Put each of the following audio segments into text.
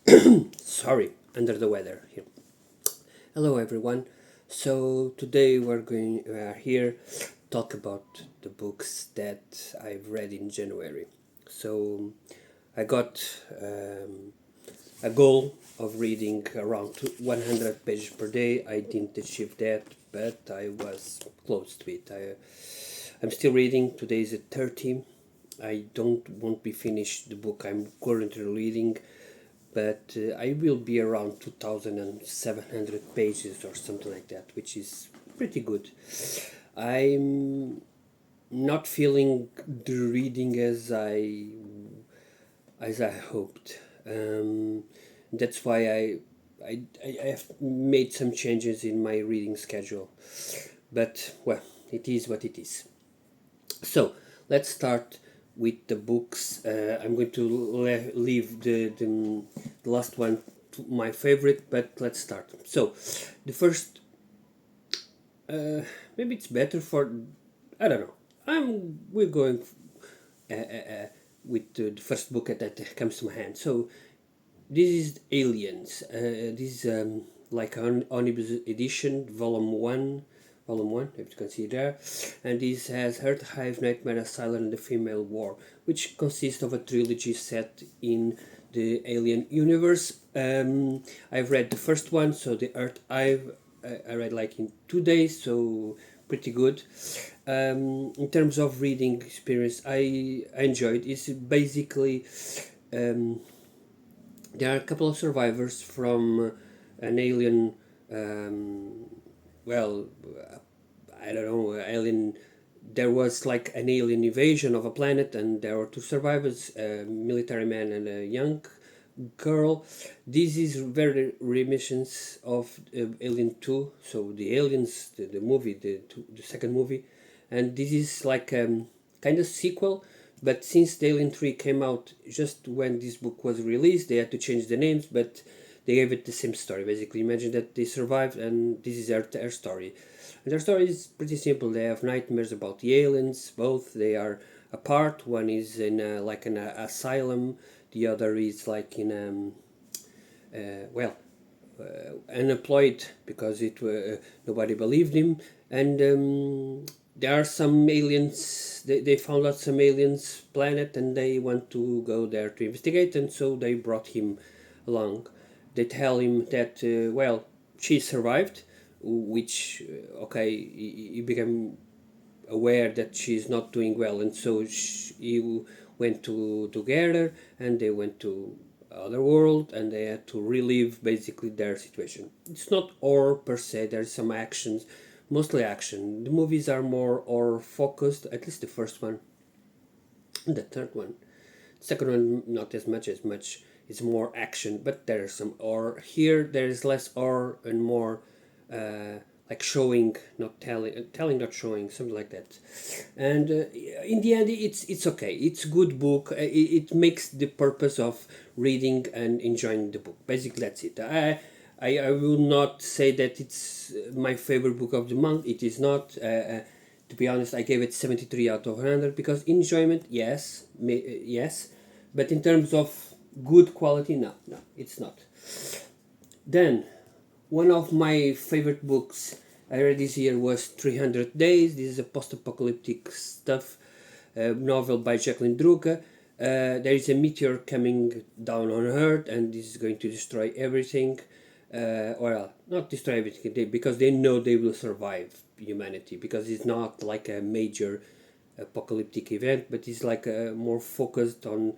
Sorry, under the weather here. Hello everyone. So today we are here talk about the books that I've read in January. So I got a goal of reading around 100 pages per day. I didn't achieve that, but I was close to it. I'm still reading. Today is the 30th. I don't won't be finished the book I'm currently reading, but I will be around 2,700 pages or something like that, which is pretty good. I'm not feeling the reading as I hoped. That's why I have made some changes in my reading schedule. But well, it is what it is. So let's start with the books. I'm going to leave the last one to my favorite, but let's start. So the first, maybe it's better for, I don't know. We're going with the first book that comes to my hand. So this is Aliens. This is like an omnibus edition, volume one, if you can see there. And this has Earth, Hive, Nightmare Asylum, and the Female War, which consists of a trilogy set in the Alien universe. I've read the first one, so the Earth, I read like in 2 days, so pretty good. In terms of reading experience, I enjoyed. It's basically um, there are a couple of survivors from an alien. Well, I don't know, alien. There was like an alien invasion of a planet, and there were two survivors, a military man and a young girl. This is very reminiscence of Alien 2, so the aliens, the movie, the second movie, and this is like kind of sequel. But since the Alien 3 came out just when this book was released, they had to change the names, but they gave it the same story. Basically, imagine that they survived, and this is their story. And their story is pretty simple. They have nightmares about the aliens. Both they are apart. One is in like an asylum. The other is like in well, unemployed because it nobody believed him. And there are some aliens. They found out some aliens planet, and they want to go there to investigate. And so they brought him along. They tell him that well, she survived, which okay, he became aware that she's not doing well, and so he went to together, and they went to other world, and they had to relive basically their situation. It's not horror per se. There's some actions, mostly action. The movies are more horror focused, at least the first one and the third one. The second one not as much. It's more action, but there's some horror. Here there's less horror and more like showing, not telling, not showing, something like that. And in the end, it's okay. It's a good book. It makes the purpose of reading and enjoying the book. Basically, that's it. I will not say that it's my favorite book of the month. It is not. To be honest, I gave it 73 out of 100 because enjoyment, yes, yes, but in terms of good quality, no, it's not. Then, one of my favorite books I read this year was 300 Days. This is a post-apocalyptic stuff novel by Jacqueline Drucker. There is a meteor coming down on Earth, and this is going to destroy everything. Well, not destroy everything, because they know they will survive humanity, because it's not like a major apocalyptic event, but it's like more focused on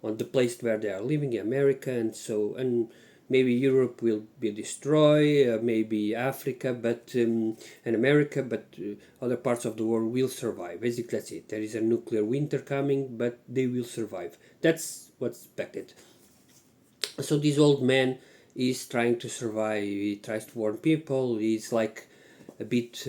the place where they are living, America, and maybe Europe will be destroyed, maybe Africa, but and America, but other parts of the world will survive. Basically, that's it. There is a nuclear winter coming, but they will survive. That's what's expected. So this old man is trying to survive. He tries to warn people. He's like a bit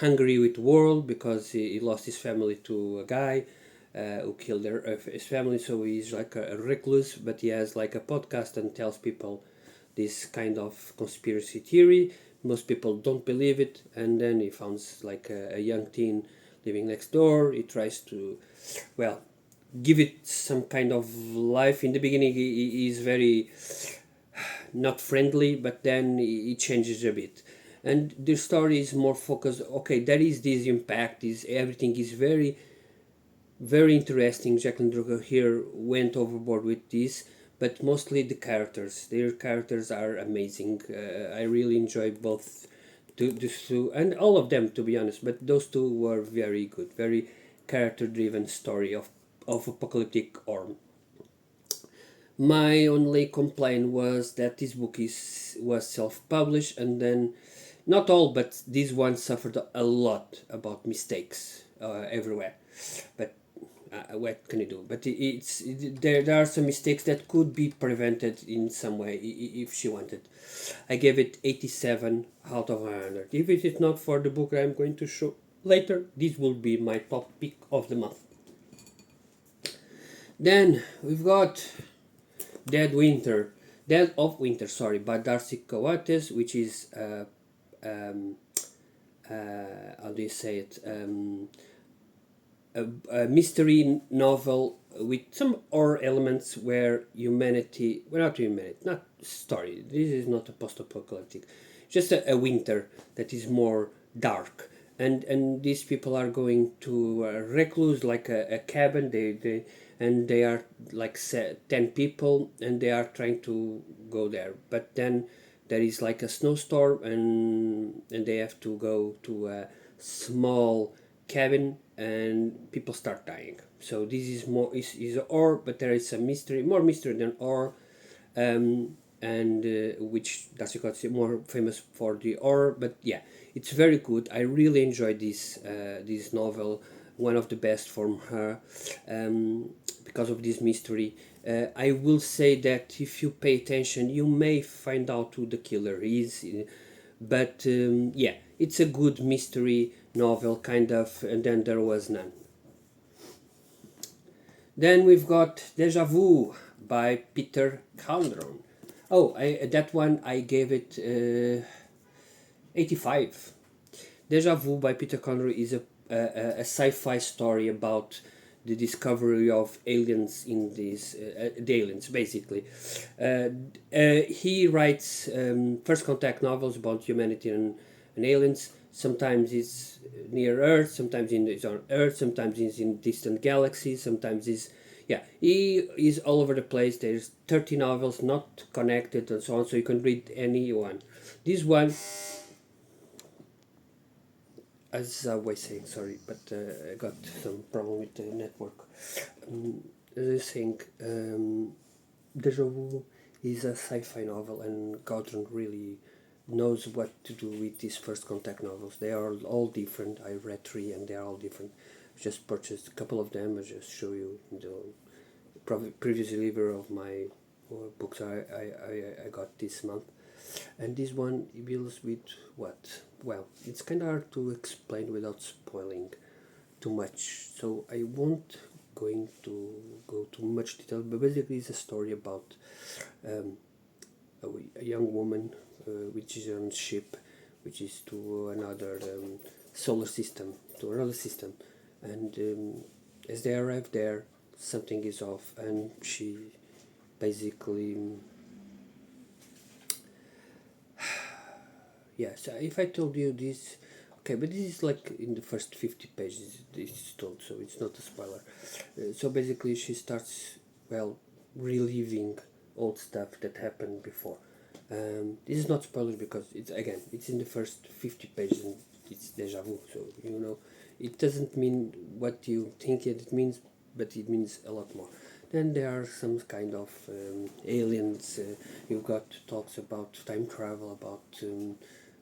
hungry with the world because he lost his family to a guy who killed his family. So he's like a recluse, but he has like a podcast and tells people this kind of conspiracy theory. Most people don't believe it, and then he finds like a young teen living next door. He tries to, well, give it some kind of life. In the beginning, he is very not friendly, but then it changes a bit. And the story is more focused. Okay, there is this impact. Is everything is very interesting. Jacqueline Drucker here went overboard with this, but mostly the characters. Their characters are amazing. I really enjoy both those two, and all of them, to be honest. But those two were very good, very character-driven story of apocalyptic Orm. My only complaint was that this book was self-published, and then not all, but this one suffered a lot about mistakes everywhere. But what can you do? But there are some mistakes that could be prevented in some way if she wanted. I gave it 87 out of 100. If it is not for the book I'm going to show later, this will be my top pick of the month. Then we've got Dead of Winter, sorry, by Darcy Coates, which is um, how do you say it? A mystery novel with some horror elements where humanity, well, not humanity, not story. This is not a post-apocalyptic, just a winter that is more dark, and these people are going to a recluse, like a cabin. They are like 10 people, and they are trying to go there, but then there is like a snowstorm, and they have to go to a small cabin, and people start dying. So this is more is horror, but there is a mystery, more mystery than horror, and which Darcy Coates is more famous for the horror. But yeah, it's very good. I really enjoyed this novel, one of the best from her, because of this mystery. I will say that if you pay attention, you may find out who the killer is. But yeah, it's a good mystery novel, kind of, and then there was none. Then we've got Deja Vu by Peter Calderon. Oh, that one I gave it 85. Deja Vu by Peter Conroy is a sci-fi story about the discovery of aliens in these the aliens basically. He writes first contact novels about humanity and aliens. Sometimes it's near Earth, sometimes it's on Earth, sometimes it's in distant galaxies, sometimes it's yeah, he is all over the place. There's 30 novels not connected and so on, so you can read any one. This one, as I was saying, sorry, but I got some problem with the network. As I was saying, Deja Vu is a sci-fi novel, and Gaudron really knows what to do with these first contact novels. They are all different. I read three, and they are all different. I just purchased a couple of them. I just show you the previous delivery of my books I got this month. And this one deals with what? Well, it's kind of hard to explain without spoiling too much, so I won't going to go too much detail. But basically, it's a story about um, a young woman which is on a ship, which is to another solar system, to another system, and as they arrive there, something is off, and she basically yeah. So if I told you this, okay, but this is like in the first 50 pages this is told, so it's not a spoiler. So basically she starts, well, reliving old stuff that happened before. This is not spoilers because it's in the first 50 pages, and it's deja vu, so it doesn't mean what you think it means, but it means a lot more. Then there are some kind of aliens. You've got talks about time travel, about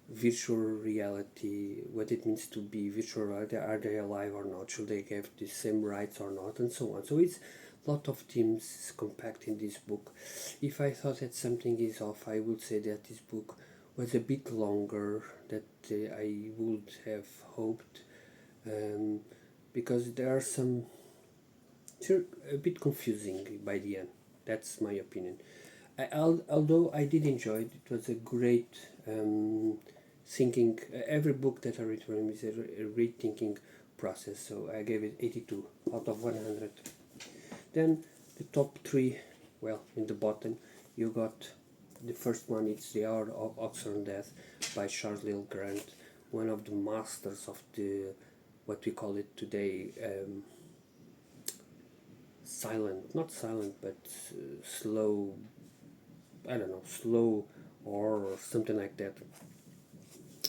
virtual reality, what it means to be virtual reality. Are they alive or not? Should they have the same rights or not? And so on. So it's a lot of themes compact in this book. If I thought that something is off, I would say that this book was a bit longer that I would have hoped, because there are some a bit confusing by the end. That's my opinion. Although I did enjoy it, it was a great thinking. Every book that I read from him is a rethinking process. So I gave it 82 out of 100. Then the top three, well, in the bottom, you got the first one. It's The Art of Oxford Death by Charles Lil Grant, one of the masters of the what we call it today, silent, not silent, but slow. I don't know, slow or something like that.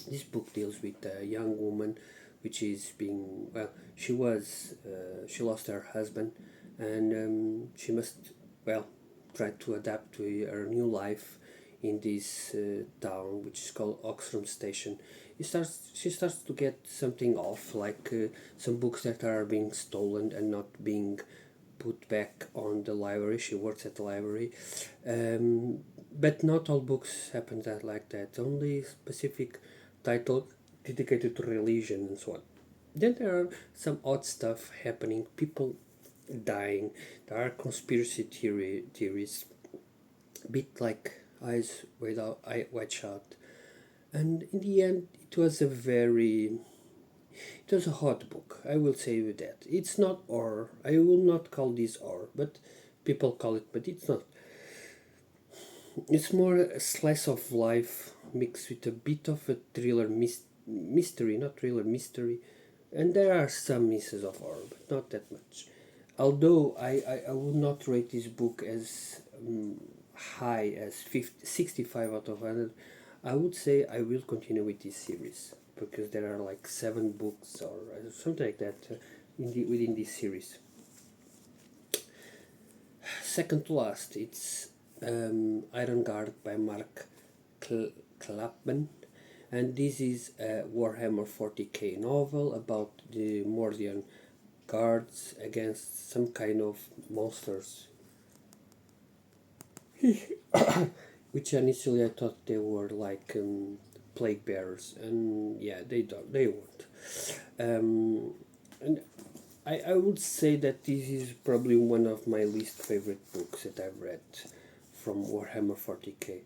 This book deals with a young woman, which is being well. She lost her husband, and she must well try to adapt to her new life in this town, which is called Oxford Station. She starts to get something off, like some books that are being stolen and not being put back on the library. She works at the library, um, but not all books happen that like that. Only specific title dedicated to religion and so on. Then there are some odd stuff happening. People dying. There are conspiracy theories, a bit like Eyes Without Eye Wide Shut. And in the end, it was a hot book. I will say with that. It's not horror. I will not call this horror, but people call it. But it's not. It's more a slice of life mixed with a bit of a thriller mystery, not thriller mystery, and there are some misses of horror, but not that much. Although I would not rate this book as high as 65 out of 100, I would say I will continue with this series because there are like 7 books or something like that within this series. Second to last, it's Iron Guard by Mark Klapman, and this is a Warhammer 40k novel about the Mordian guards against some kind of monsters, which initially I thought they were like plague bearers, and yeah, they weren't. And I would say that this is probably one of my least favorite books that I've read from Warhammer 40k.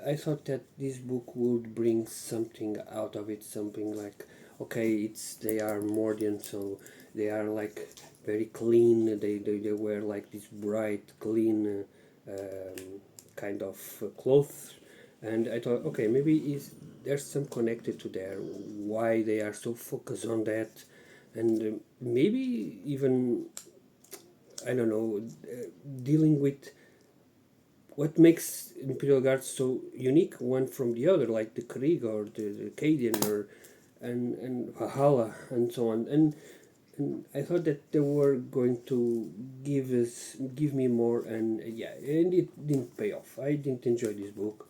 I thought that this book would bring something out of it, something like, okay, they are Mordian, so they are like very clean. They wear like this bright, clean kind of clothes, and I thought, okay, maybe there's some connected to there why they are so focused on that, and maybe even I don't know, dealing with what makes Imperial Guards so unique one from the other, like the Krieg or the Cadian or and Valhalla and so on. And I thought that they were going to give me more, and yeah, and it didn't pay off. I didn't enjoy this book,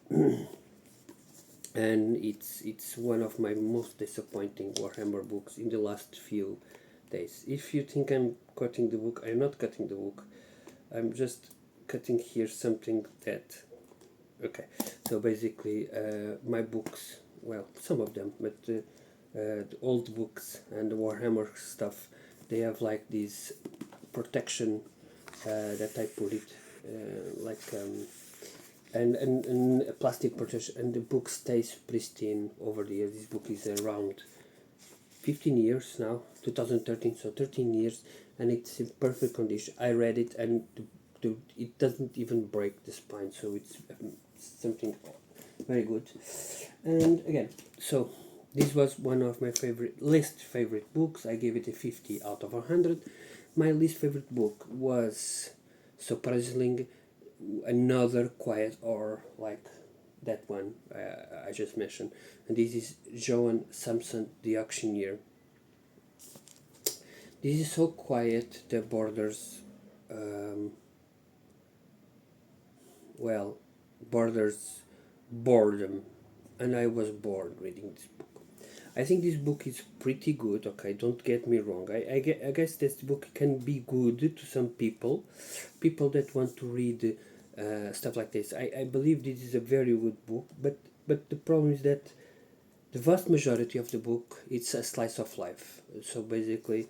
and it's one of my most disappointing Warhammer books in the last few days. If you think I'm cutting the book, I'm not cutting the book. I'm just cutting here something that okay. So basically, my books, well, some of them, but the old books and the Warhammer stuff, they have like this protection that I put it like and a plastic protection, and the book stays pristine over the years. This book is around 15 years now, 2013, so 13 years, and it's in perfect condition. I read it, and it doesn't even break the spine, so it's something very good. And again, so this was one of my least favorite books. I gave it a 50 out of 100. My least favorite book was surprisingly another quiet or like that one I just mentioned, and this is Joan Samson, The Auctioneer. This is so quiet that borders, um, well, borders boredom, and I was bored reading this book. I think this book is pretty good. Okay, don't get me wrong. I guess this book can be good to some people that want to read stuff like this. I believe this is a very good book, but the problem is that the vast majority of the book it's a slice of life. So basically,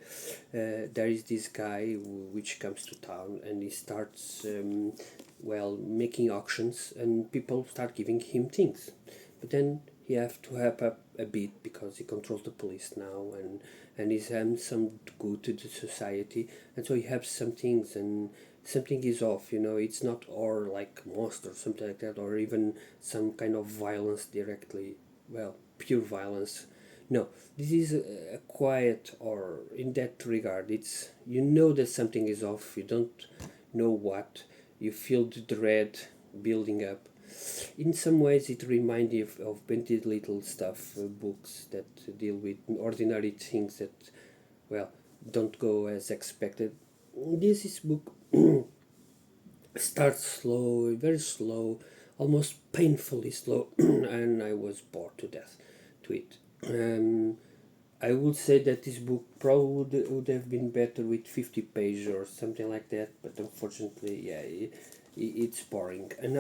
there is this guy which comes to town and he starts making auctions, and people start giving him things, but then he have to help up a bit because he controls the police now, and he's having some good to the society, and so he helps some things, and something is off. It's not or like monster or something like that, or even some kind of violence directly. Well, pure violence. No, this is a quiet, or in that regard, it's that something is off. You don't know what. You feel the dread building up. In some ways, it reminds me of Bentley Little stuff, books that deal with ordinary things that, well, don't go as expected. This is book starts slow, very slow, almost painfully slow, and I was bored to death to it. Um, I would say that this book probably would have been better with 50 pages or something like that, but unfortunately, yeah, it's boring. And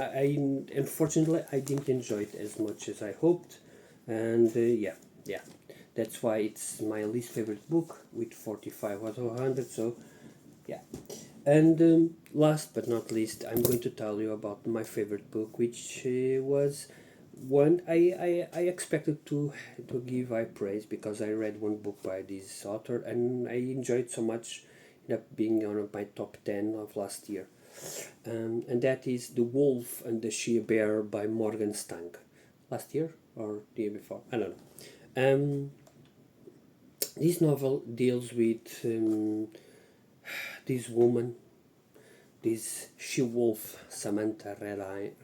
unfortunately, I didn't enjoy it as much as I hoped. And yeah, that's why it's my least favorite book with 45 out of 100. So, yeah. And last but not least, I'm going to tell you about my favorite book, which was one I expected to give high praise because I read one book by this author and I enjoyed so much, ended up being one of my top 10 of last year. And that is The Wolf and the She Bear by Morgan Stang. Last year or the year before? I don't know. This novel deals with this woman, this she wolf Samantha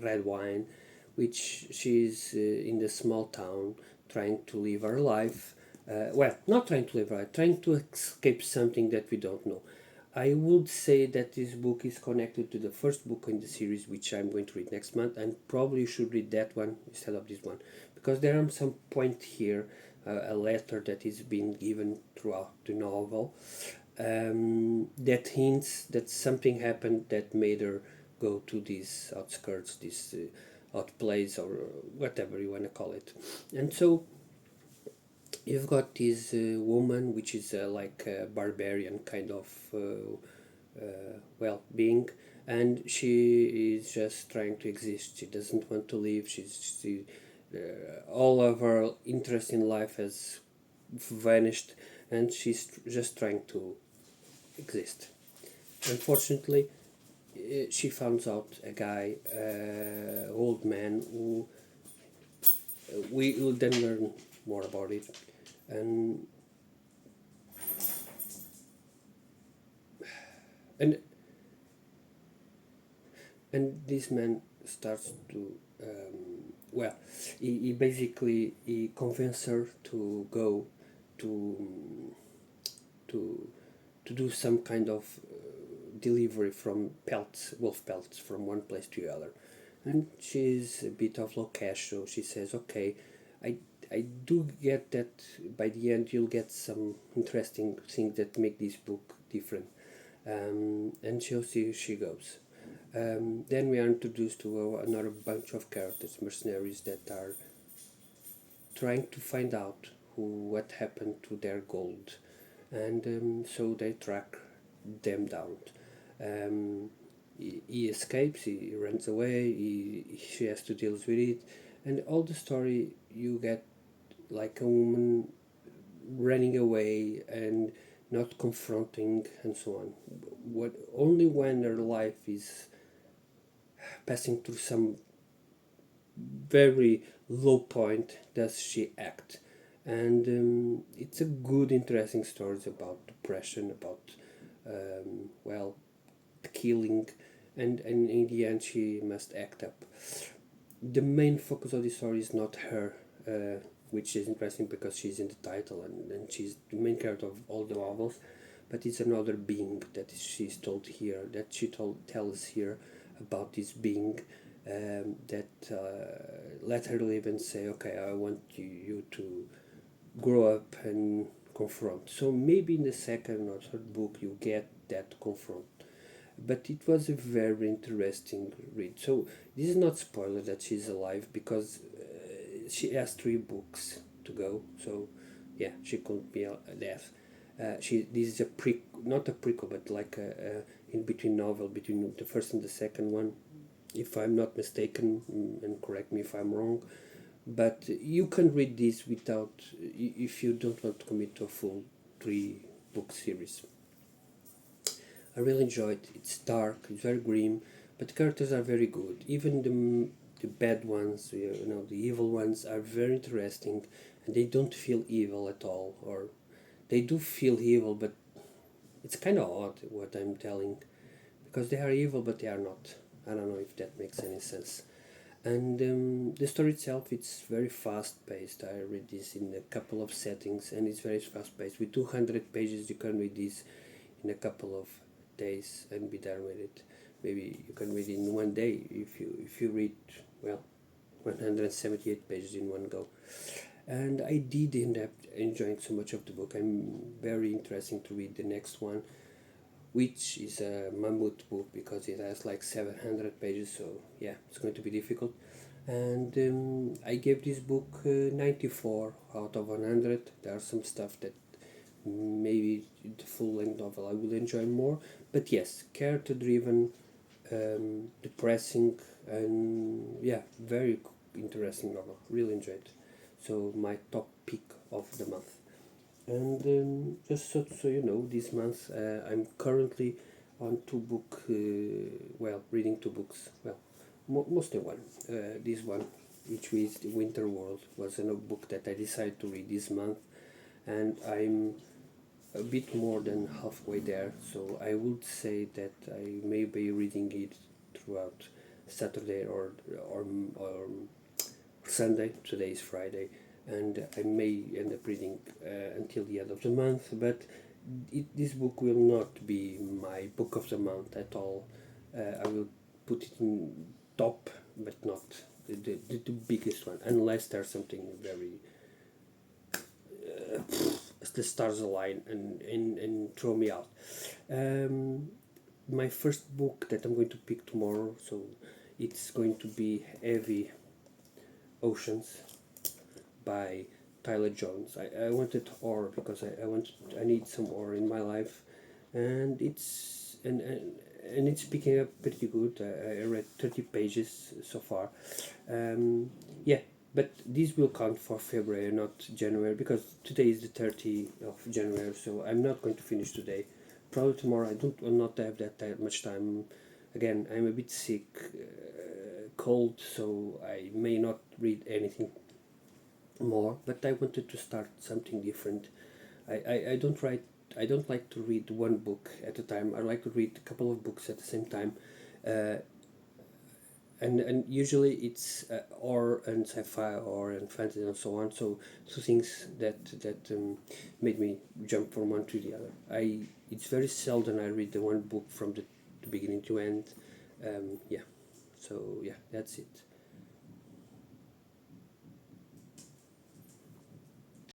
Redwine, which she's in the small town trying to live her life. Well, not trying to live her life, trying to escape something that we don't know. I would say that this book is connected to the first book in the series, which I'm going to read next month, and probably you should read that one instead of this one, because there are some point here, a letter that is being given throughout the novel, that hints that something happened that made her go to these outskirts, this out place, or whatever you want to call it. And so you've got this woman, which is like a barbarian kind of being, and she is just trying to exist. She doesn't want to live. All of her interest in life has vanished, and she's just trying to exist. Unfortunately, she finds out a guy, old man, who we will then learn more about it, and and and this man starts to well, he basically he convinces her to go to to to do some kind of delivery from pelts, wolf pelts, from one place to the other. And she's a bit of low cash, so she says, "Okay, I I do get that by the end you'll get some interesting things that make this book different." And she'll see she goes. Then we are introduced to another bunch of characters, mercenaries that are trying to find out what happened to their gold, and so they track them down. He escapes, he runs away, she has to deal with it, and all the story you get like a woman running away and not confronting and so on. What only when her life is passing through some very low point does she act, and it's a good interesting stories about depression, about well, killing, and in the end she must act up. The main focus of the story is not her, which is interesting because she's in the title, and she's the main character of all the novels, but it's another being that she's told here, that she tells here about this being, that let her live and say, okay, I want you to grow up and confront. So maybe in the second or third book you get that confront, but it was a very interesting read. So this is not spoiler that she's alive because she has 3 books to go. So yeah, she could be death. She this is a not a prequel, but like a in between novel between the first and the second one, if I'm not mistaken, and correct me if I'm wrong. but you can read this without, if you don't want to commit to a full 3 book series. I really enjoyed it. It's dark, it's very grim, but the characters are very good. Even the bad ones, the evil ones, are very interesting, and they don't feel evil at all, or they do feel evil, but it's kind of odd what I'm telling, because they are evil, but they are not. I don't know if that makes any sense. And the story itself, it's very fast paced. I read this in a couple of settings, and it's very fast paced. With 200 pages, you can read this in a couple of days and be done with it. Maybe you can read it in one day if you read, well, 178 pages in one go. And I did end up enjoying so much of the book. I'm very interested to read the next one, which is a mammoth book because it has like 700 pages. So yeah, it's going to be difficult. And I gave this book 94 out of 100. There are some stuff that maybe the full length novel I will enjoy more, but yes, character driven, depressing, and yeah, very interesting novel. Really enjoyed. So my top pick of the month. And just so you know, this month I'm currently on reading 2 books. Well, mostly one. This one, which is The Winter World, was a book that I decided to read this month, and I'm a bit more than halfway there. So I would say that I may be reading it throughout Saturday or Sunday. Today is Friday, and I may end up reading until the end of the month. But this book will not be my book of the month at all. I will put it in top, but not the biggest one, unless there's something very the stars align and throw me out. Um, my first book that I'm going to pick tomorrow, so it's going to be Heavy Oceans by Tyler Jones. I wanted ore because I need some ore in my life, and it's picking up pretty good. I read 30 pages so far. Yeah, but this will count for February, not January, because today is the 30th of January, so I'm not going to finish today. Probably tomorrow. I don't will not have that much time. Again, I'm a bit sick, cold, so I may not read anything more, but I wanted to start something different. I don't write. I don't like to read one book at a time. I like to read a couple of books at the same time, uh, and usually it's or and sci-fi or and fantasy and so on. So things that made me jump from one to the other. It's very seldom I read the one book from the beginning to end. Yeah, so yeah, that's it.